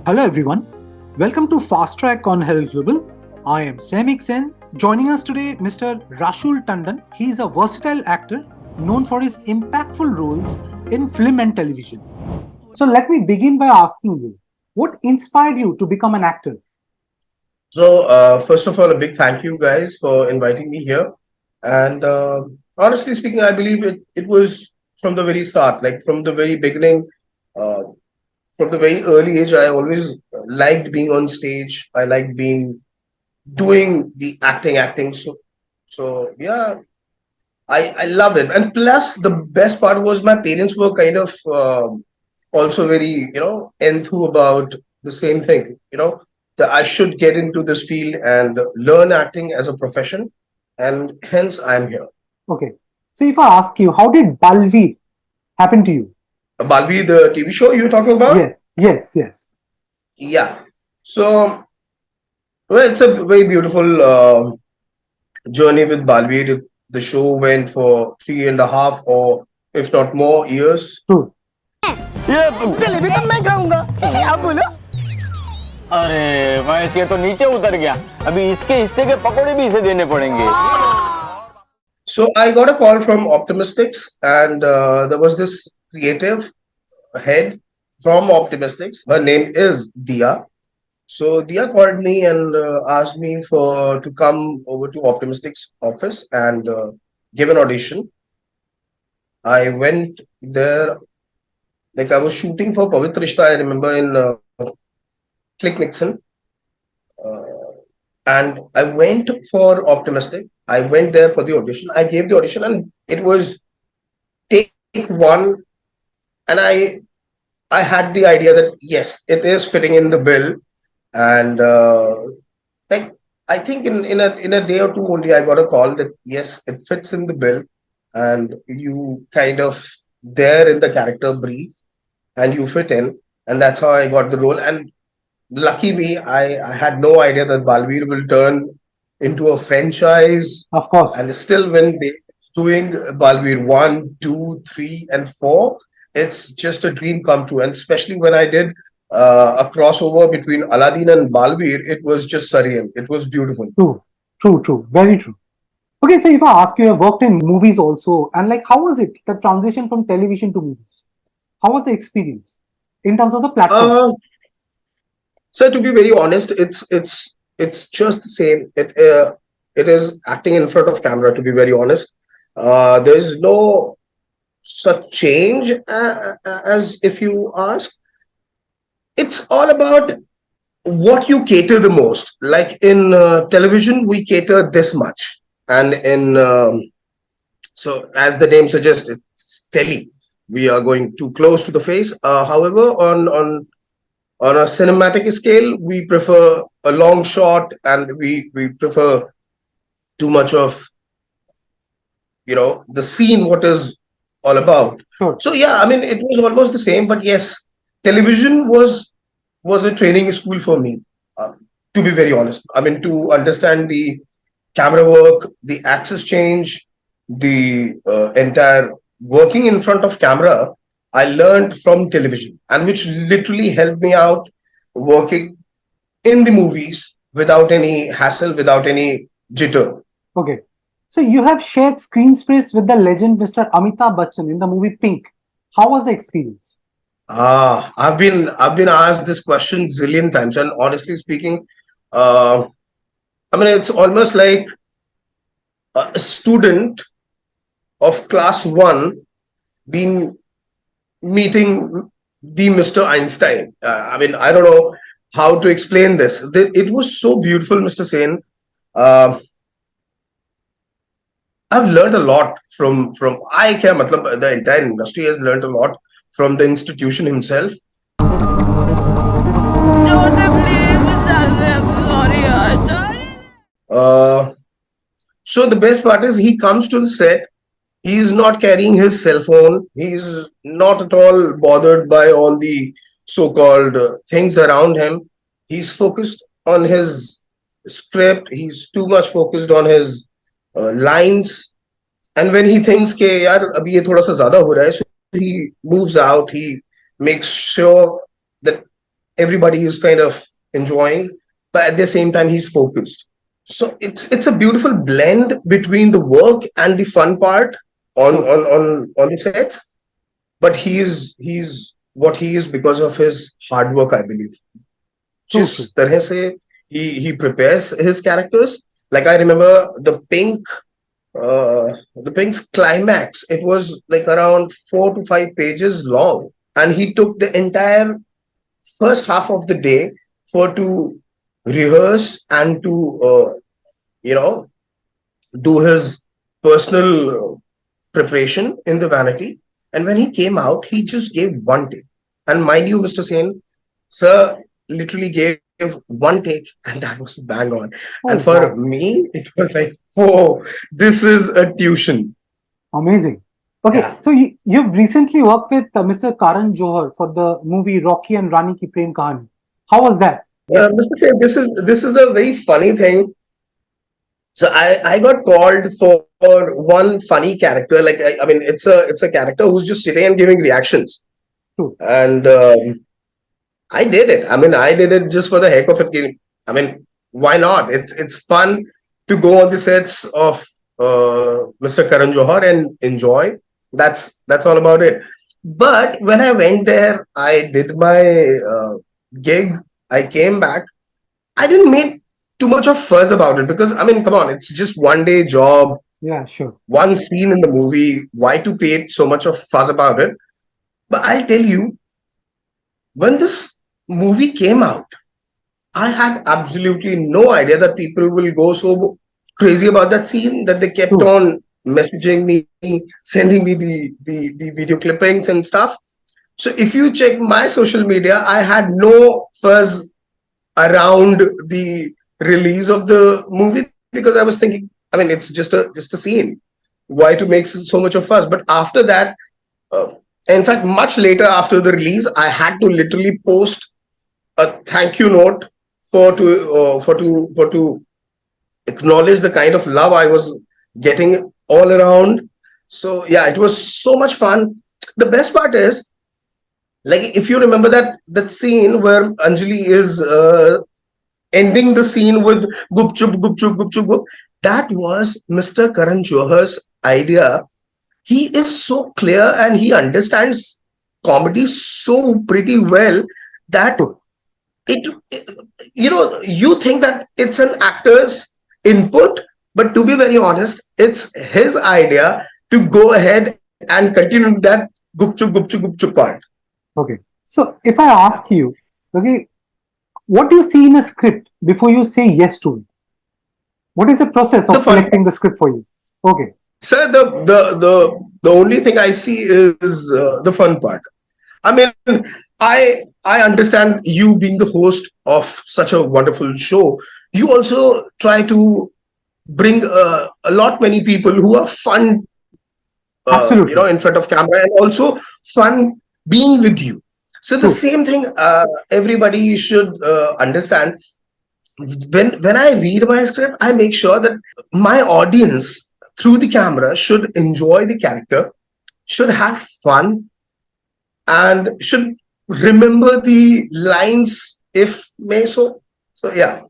Hello everyone, welcome to Fast Track on Herald Global. I am Saimik Sen. Joining us today, Mr. Raashul Tandon. He is a versatile actor known for his impactful roles in film and television. So let me begin by asking you, what inspired you to become an actor? So, first of all, a big thank you guys for inviting me here. And honestly speaking, I believe it was from the very start, like from the very beginning, uh, from the very early age, I always liked being on stage. I liked being doing the acting. So yeah, I loved it. And plus, the best part was my parents were kind of also very, enthused about the same thing, that I should get into this field and learn acting as a profession. And hence, I'm here. Okay, so if I ask you, how did Balvi happen to you? Balvi, the TV show you're talking about? Yes. Yeah. So, well, it's a very beautiful journey with Balvi. The show went for 3.5 or if not more years. True. ये जलेबी तो मैं खाऊंगा आप बोलो अरे वैस ये तो नीचे उतर गया अभी इसके हिस्से के पकोड़े भी इसे देने पड़ेंगे So I got a call from Optimistics, and there was this creative head from Optimistics. Her name is Dia. So Dia called me and asked me for to come over to Optimistics office and give an audition. I went there, like I was shooting for Pavitrishta, I remember in Click Nixon. And I went for Optimistic. I went there for the audition. I gave the audition, and it was take one. And I had the idea that yes, it is fitting in the bill. And like I think in a day or two only, I got a call that yes, it fits in the bill, and you kind of there in the character brief, and you fit in, and that's how I got the role. And lucky me, I had no idea that Balveer will turn into a franchise. Of course. And still, when they doing Balveer 1, 2, 3, and 4, it's just a dream come true. And especially when I did a crossover between Aladdin and Balveer, it was just surreal. It was beautiful. True. Very true. Okay, so if I ask you, you have worked in movies also, and like, how was it, the transition from television to movies? How was the experience in terms of the platform? So to be very honest, it's just the same. It is acting in front of camera. To be very honest, there is no such change as if you ask. It's all about what you cater the most. Like in television, we cater this much, and in so as the name suggests, it's telly. We are going too close to the face. However, on a cinematic scale, we prefer a long shot, and we prefer too much of the scene, what is all about. Sure. So yeah, I mean it was almost the same, but yes, television was a training school for me. To be very honest, I mean to understand the camera work, the axis change, the entire working in front of camera. I learned from television, and which literally helped me out working in the movies without any hassle, without any jitter. Okay. So you have shared screen space with the legend Mr. Amita Bachchan in the movie Pink. How was the experience? I've been asked this question zillion times, and honestly speaking, I mean it's almost like a student of class one being meeting the Mr. Einstein. I mean, I don't know how to explain this. It was so beautiful, Mr. Sen. Uh, I've learned a lot from I care. Matlab, the entire industry has learned a lot from the institution himself. Uh, so the best part is he comes to the set. He is not carrying his cell phone. He is not at all bothered by all the so-called things around him. He's focused on his script. He's too much focused on his lines. And when he thinks कि यार अभी ये थोड़ा सा ज़्यादा हो रहा है, so he moves out. He makes sure that everybody is kind of enjoying, but at the same time he's focused. So it's a beautiful blend between the work and the fun part True. on the sets. But he's what he is because of his hard work, I believe. True. जिस True. तरह से he prepares his characters. Like I remember uh, the Pink's climax. It was like around 4 to 5 pages long, and he took the entire first half of the day for to rehearse and to you know do his personal preparation in the vanity. And when he came out, he just gave one take. And mind you, Mr. Sen, sir literally gave one take, and that was bang on. And Oh, for wow. me, it was like, whoa, this is a tuition. Amazing. Okay, Yeah. so you've recently worked with Mr. Karan Johar for the movie Rocky and Rani Ki Prem Kahani. How was that? Yeah. Mr. Sen, this is a very funny thing. So I got called for one funny character. Like I mean, it's a character who's just sitting and giving reactions. True. And I did it. I mean, I did it just for the heck of it. I mean, why not? It's fun to go on the sets of Mr. Karan Johar and enjoy. That's all about it. But when I went there, I did my gig. I came back. I didn't make too much of fuss about it because I mean, come on, it's just one day job, Yeah, sure. one scene in the movie. Why to create so much of fuss about it? But I'll tell you, when this movie came out, I had absolutely no idea that people will go so crazy about that scene that they kept True. on messaging me, sending me the video clippings and stuff. So if you check my social media, I had no fuzz around the release of the movie because I was thinking, I mean, it's just a scene. Why to make so much of fuss? But after that, uh, in fact, much later after the release, I had to literally post a thank you note for to acknowledge the kind of love I was getting all around. So yeah, it was so much fun. The best part is, like, if you remember that scene where Anjali is ending the scene with "gup chup gup chup gup chup gup," that was Mr. Karan Johar's idea. He is so clear and he understands comedy so pretty well that True. it you think that it's an actor's input, but to be very honest, it's his idea to go ahead and continue that gup chup part. Okay. So if I ask you, okay, what do you see in a script before you say yes to it? What is the process The of fun selecting the script for you? Okay. sir, the only thing I see is the fun part. I mean, I understand you being the host of such a wonderful show. You also try to bring a lot many people who are fun, Absolutely. in front of camera, and also fun being with you. So the True. same thing everybody should understand. When I read my script, I make sure that my audience through the camera should enjoy the character, should have fun, and should remember the lines if may so. So yeah.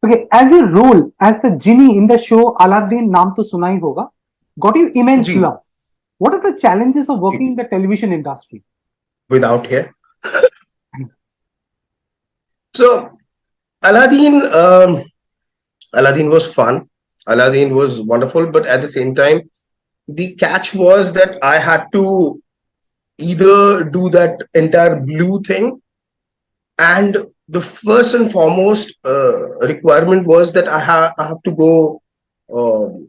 Okay. As your role as the genie in the show Aladdin Naam To Suna Hi Hoga got you immense G. love. What are the challenges of working in the television industry? Without hair. So Aladdin, Aladdin was fun. Aladdin was wonderful, but at the same time, the catch was that I had to either do that entire blue thing, and the first and foremost requirement was that I have to go. Um,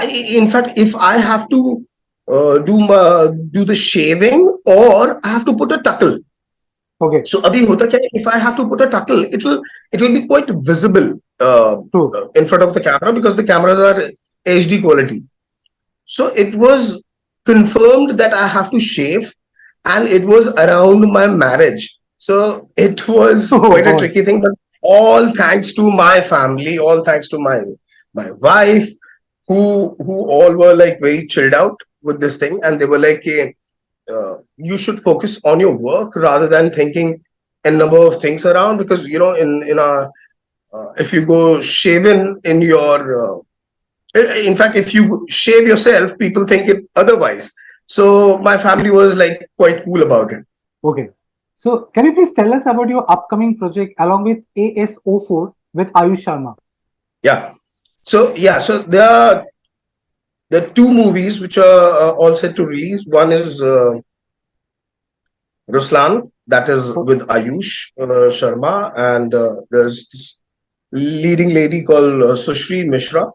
in fact, if I have to do the shaving, or I have to put a tuckle. Okay. So abhi hota kya hai, if I have to put a tuckle, it will be quite visible True. in front of the camera because the cameras are HD quality. So it was confirmed that I have to shave, and it was around my marriage. So it was Oh quite a God. tricky thing, but all thanks to my family, all thanks to my wife, who all were like very chilled out with this thing, and they were like, "Hey, you should focus on your work rather than thinking a number of things around, because in our if you go shaven in your in fact, if you shave yourself, people think it otherwise. So my family was like quite cool about it. Okay. So can you please tell us about your upcoming project along with ASO4 with Ayush Sharma? Yeah. So there are two movies which are all set to release. One is Ruslan, that is Oh, with Ayush Sharma, and there's this leading lady called Sushri Mishra.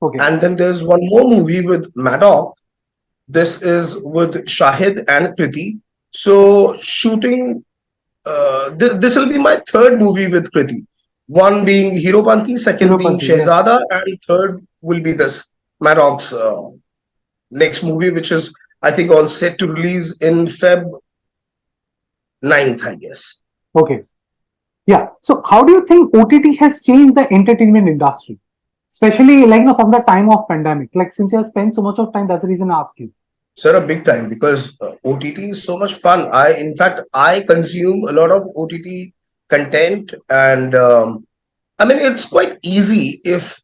okay. And then there's one more movie with M.A.D. This is with Shahid and Kriti. So shooting, this will be my third movie with Kriti. One being Heropanti, second being Heropanti, yes. Shehzada, and third will be this Maddox next movie, which is I think all set to release in Feb 9th, I guess. Okay. Yeah. So how do you think OTT has changed the entertainment industry? Especially like from the time of pandemic. Like since you have spent so much of time, that's the reason I ask you. Sir, a big time, because OTT is so much fun. In fact, I consume a lot of OTT content, and I mean, it's quite easy if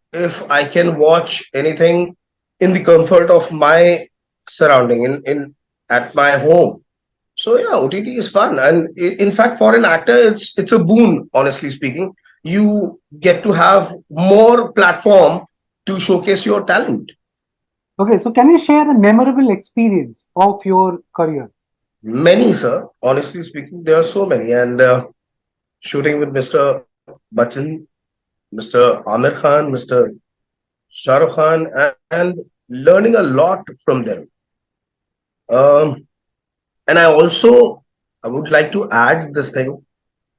I can watch anything in the comfort of my surrounding in at my home. So yeah, OTT is fun, and in fact, for an actor, it's a boon. Honestly speaking, you get to have more platform to showcase your talent. Okay. So can you share a memorable experience of your career? Many, sir. Honestly speaking, there are so many, and shooting with Mr. Bachchan, Mr. Amir Khan, Mr. Shah Rukh Khan, and learning a lot from them. Um, and I would like to add this thing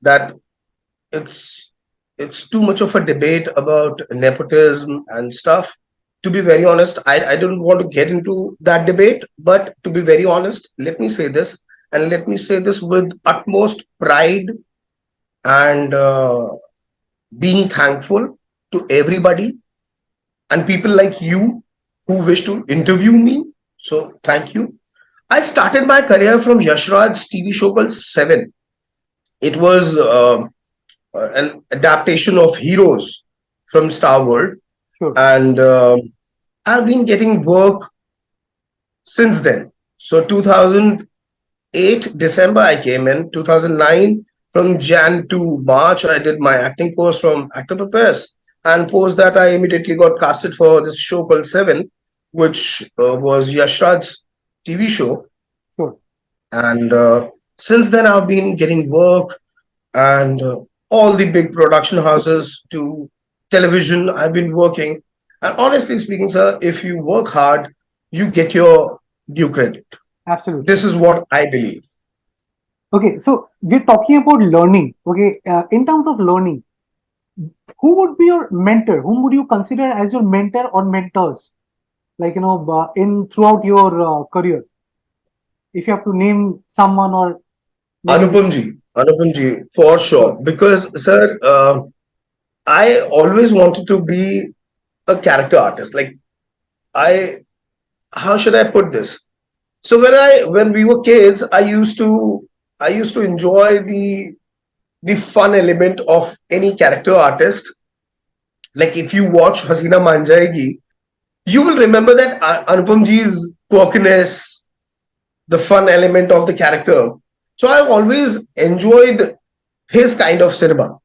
that it's it's too much of a debate about nepotism and stuff. To be very honest, I don't want to get into that debate, but to be very honest, let me say this, and let me say this with utmost pride and being thankful to everybody and people like you who wish to interview me. So thank you. I started my career from Yashraj's TV show called Seven. It was an adaptation of Heroes from Star World, Sure. and I've been getting work since then. So 2008 December I came in. 2009 from Jan to March I did my acting course from Actor Prepares, and post that I immediately got casted for this show called Seven, which was Yashraj's TV show. Sure. And since then I've been getting work, and all the big production houses to television I've been working. And honestly speaking, sir, if you work hard, you get your due credit. Absolutely. This is what I believe. Okay. So we're talking about learning. Okay. In terms of learning, who would be your mentor? Whom would you consider as your mentor or mentors? Like, in throughout your career, if you have to name someone or maybe, Anupamji, for sure. sure. Because, sir, I always wanted to be a character artist. Like, I, how should I put this? So when we were kids, I used to enjoy the fun element of any character artist. Like if you watch Hasina Maan Jayegi, you will remember that Anupamji's quirkiness, the fun element of the character. So I've always enjoyed his kind of cinema.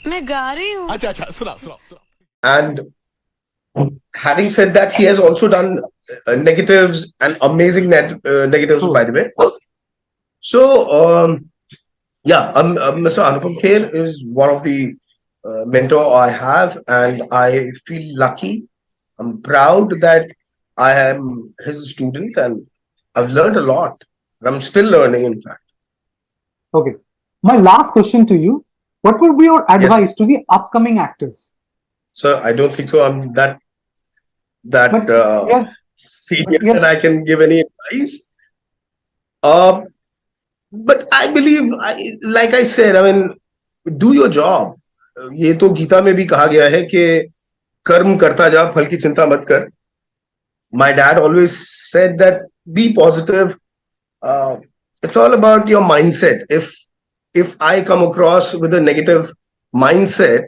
मैं गा रही हूँ And having said that, he has also done negatives and amazing negatives, True. by the way. So, yeah, Mr. Anupam Kher is one of the mentor I have, and I feel lucky. I'm proud that I am his student, and I've learned a lot. And I'm still learning, in fact. Okay. My last question to you: what would be your Yes, advice to the upcoming actors? sir. I don't think so. I'm that But yes, senior that I yes, can give any advice. Uh, but I believe, like I said, I mean, do your job. ये तो गीता में भी कहा गया है कि कर्म करता जा, फल की चिंता मत कर. my dad always said that be positive. Uh, it's all about your mindset. If I come across with a negative mindset,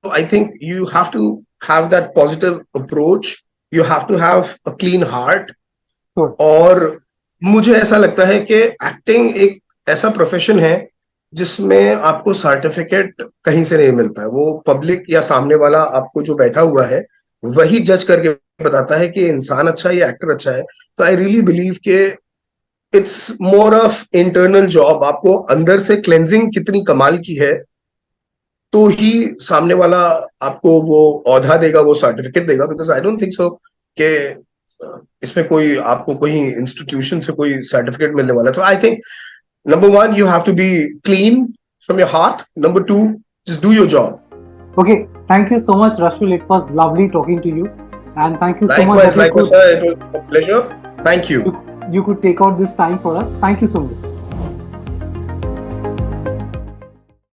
so I think you have to have that positive approach. You have to have a clean heart. Sure. और मुझे ऐसा लगता है कि acting एक ऐसा profession है जिसमें आपको सर्टिफिकेट कहीं से नहीं मिलता है। वो पब्लिक या सामने वाला आपको जो बैठा हुआ है वही जज करके बताता है कि इंसान अच्छा है या एक्टर अच्छा है। तो आई रियली बिलीव कि it's more of internal job. आपको अंदर से क्लेंजिंग कितनी कमाल की है तो ही सामने वाला आपको वो औधा देगा, वो सर्टिफिकेट देगा। Because I don't think so कि इसमें कोई आपको कोई इंस्टीट्यूशन से कोई सर्टिफिकेट मिलने वाला है। तो I think number one, you have to be clean from your heart. Number two, just do your job. Okay, thank you so much, Raashul. It was lovely talking to you, and thank you so much. Likewise, sir. It was a pleasure. Thank you. You could take out this time for us. Thank you so much.